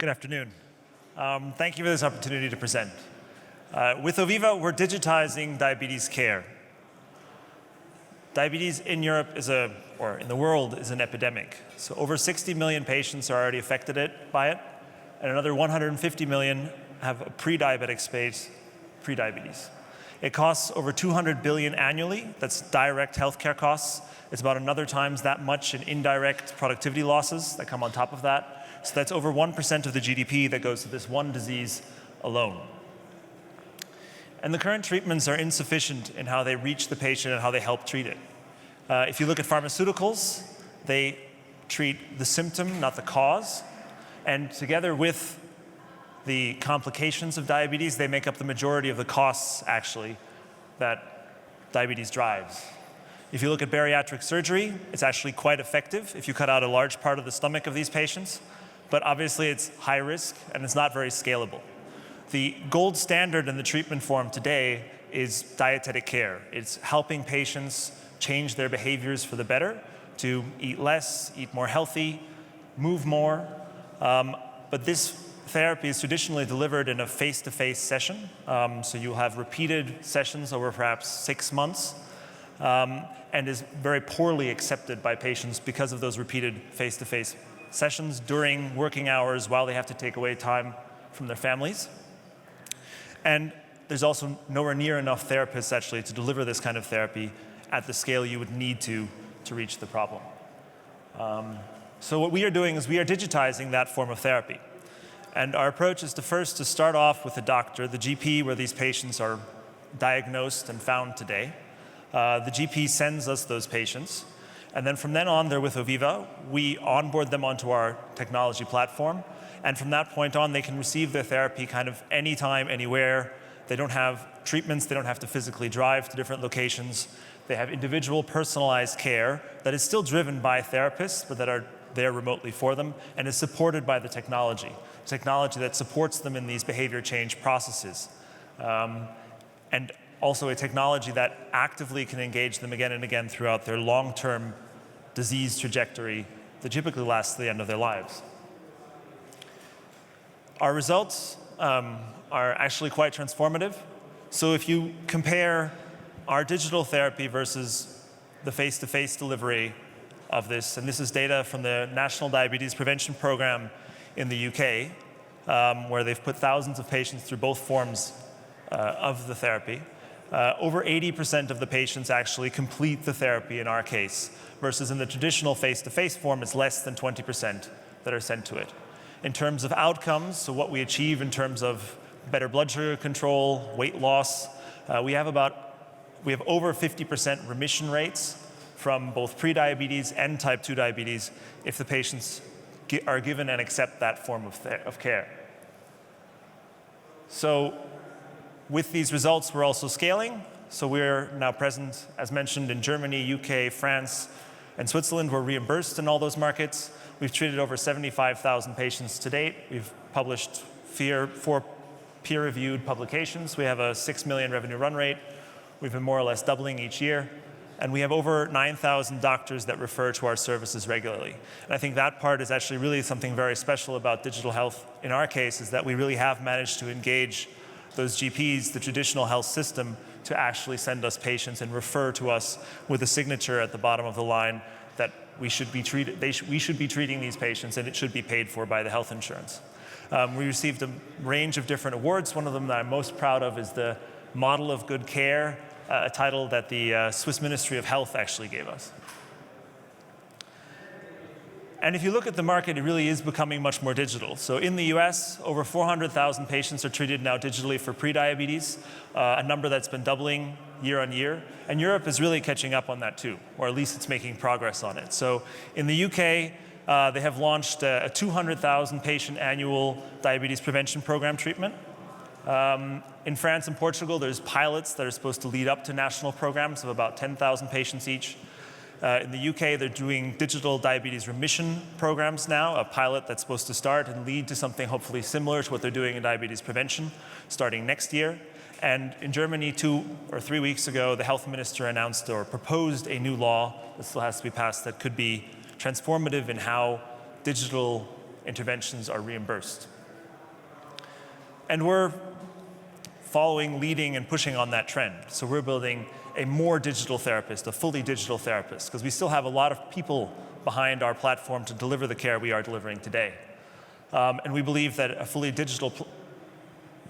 Good afternoon. Thank you for this opportunity to present. With Oviva, we're digitizing diabetes care. Diabetes in Europe or in the world is an epidemic. So over 60 million patients are already affected by it, and another 150 million have a pre-diabetic space, pre-diabetes. It costs over 200 billion annually. That's direct healthcare costs. It's about another times that much in indirect productivity losses that come on top of that. So that's over 1% of the GDP that goes to this one disease alone. And the current treatments are insufficient in how they reach the patient and how they help treat it. If you look at pharmaceuticals, they treat the symptom, not the cause. And together with the complications of diabetes, they make up the majority of the costs, actually, that diabetes drives. If you look at bariatric surgery, it's actually quite effective if you cut out a large part of the stomach of these patients. But obviously, it's high risk, and it's not very scalable. The gold standard in the treatment form today is dietetic care. It's helping patients change their behaviors for the better, to eat less, eat more healthy, move more. But this therapy is traditionally delivered in a face-to-face session. So you'll have repeated sessions over perhaps 6 months, and is very poorly accepted by patients because of those repeated face-to-face sessions during working hours while they have to take away time from their families. And there's also nowhere near enough therapists actually to deliver this kind of therapy at the scale you would need to reach the problem. So what we are doing is we are digitizing that form of therapy. And our approach is to start off with the doctor, the GP, where these patients are diagnosed and found today. The GP sends us those patients. And then from then on, they're with Oviva. We onboard them onto our technology platform. And from that point on, they can receive their therapy kind of anytime, anywhere. They don't have treatments. They don't have to physically drive to different locations. They have individual personalized care that is still driven by therapists, but that are there remotely for them, and is supported by the technology that supports them in these behavior change processes. And also a technology that actively can engage them again and again throughout their long-term disease trajectory that typically lasts to the end of their lives. Our results are actually quite transformative. So if you compare our digital therapy versus the face-to-face delivery of this, and this is data from the National Diabetes Prevention Program in the UK, where they've put thousands of patients through both forms of the therapy. Over 80% of the patients actually complete the therapy in our case, versus in the traditional face-to-face form, it's less than 20% that are sent to it. In terms of outcomes, so what we achieve in terms of better blood sugar control, weight loss, we have over 50% remission rates from both prediabetes and type 2 diabetes if the patients are given and accept that form of care. So with these results, we're also scaling. So we're now present, as mentioned, in Germany, UK, France, and Switzerland. We're reimbursed in all those markets. We've treated over 75,000 patients to date. We've published 4 peer-reviewed publications. We have a 6 million revenue run rate. We've been more or less doubling each year. And we have over 9,000 doctors that refer to our services regularly. And I think that part is actually really something very special about digital health in our case, is that we really have managed to engage those GPs, the traditional health system, to actually send us patients and refer to us with a signature at the bottom of the line that we should be treating these patients, and it should be paid for by the health insurance. We received a range of different awards. One of them that I'm most proud of is the Model of Good Care, a title that the Swiss Ministry of Health actually gave us. And if you look at the market, it really is becoming much more digital. So in the US, over 400,000 patients are treated now digitally for prediabetes, a number that's been doubling year on year. And Europe is really catching up on that too, or at least it's making progress on it. So in the UK, they have launched a 200,000 patient annual diabetes prevention program treatment. In France and Portugal, there's pilots that are supposed to lead up to national programs of about 10,000 patients each. In the UK, they're doing digital diabetes remission programs now, a pilot that's supposed to start and lead to something hopefully similar to what they're doing in diabetes prevention starting next year. And in Germany, 2 or 3 weeks ago, the health minister announced or proposed a new law that still has to be passed that could be transformative in how digital interventions are reimbursed. And we're following, leading, and pushing on that trend. So we're building a more digital therapist, a fully digital therapist, because we still have a lot of people behind our platform to deliver the care we are delivering today. And we believe that a fully digital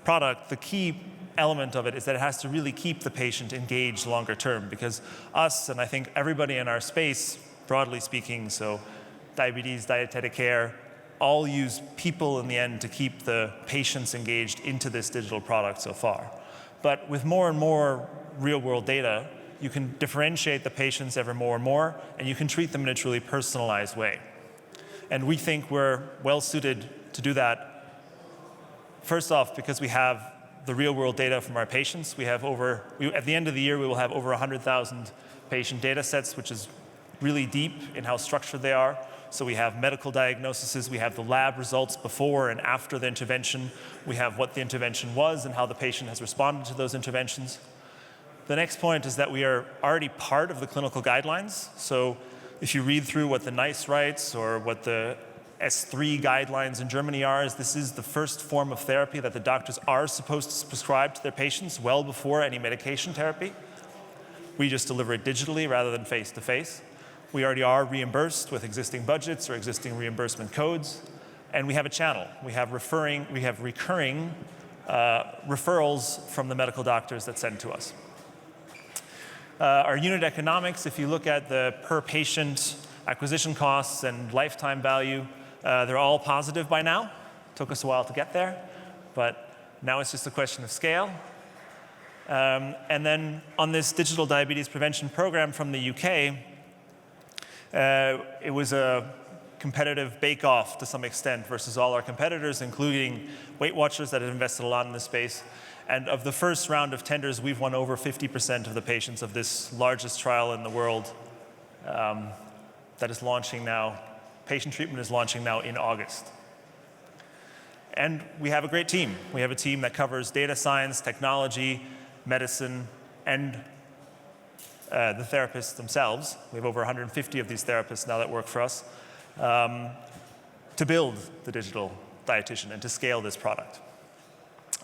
product, the key element of it is that it has to really keep the patient engaged longer term, because us, and I think everybody in our space, broadly speaking, so diabetes, dietetic care, all use people in the end to keep the patients engaged into this digital product so far. But with more and more real-world data, you can differentiate the patients ever more and more, and you can treat them in a truly personalized way. And we think we're well-suited to do that, first off, because we have the real-world data from our patients. At the end of the year, we will have over 100,000 patient data sets, which is really deep in how structured they are. So we have medical diagnoses, we have the lab results before and after the intervention, we have what the intervention was and how the patient has responded to those interventions. The next point is that we are already part of the clinical guidelines. So if you read through what the NICE writes or what the S3 guidelines in Germany are, this is the first form of therapy that the doctors are supposed to prescribe to their patients well before any medication therapy. We just deliver it digitally rather than face-to-face. We already are reimbursed with existing budgets or existing reimbursement codes, and we have a channel. We have recurring referrals from the medical doctors that send to us. Our unit economics, if you look at the per patient acquisition costs and lifetime value, they're all positive by now. Took us a while to get there, but now it's just a question of scale. And then on this digital diabetes prevention program from the UK, it was a competitive bake-off to some extent versus all our competitors, including Weight Watchers that have invested a lot in this space. And of the first round of tenders, we've won over 50% of the patients of this largest trial in the world that is launching now. Patient treatment is launching now in August. And we have a great team. We have a team that covers data science, technology, medicine, and the therapists themselves. We have over 150 of these therapists now that work for us to build the digital dietitian and to scale this product.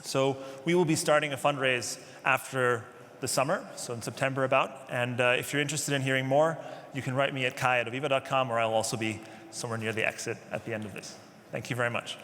So we will be starting a fundraise after the summer, so in September about. And if you're interested in hearing more, you can write me at kai@oviva.com, or I'll also be somewhere near the exit at the end of this. Thank you very much.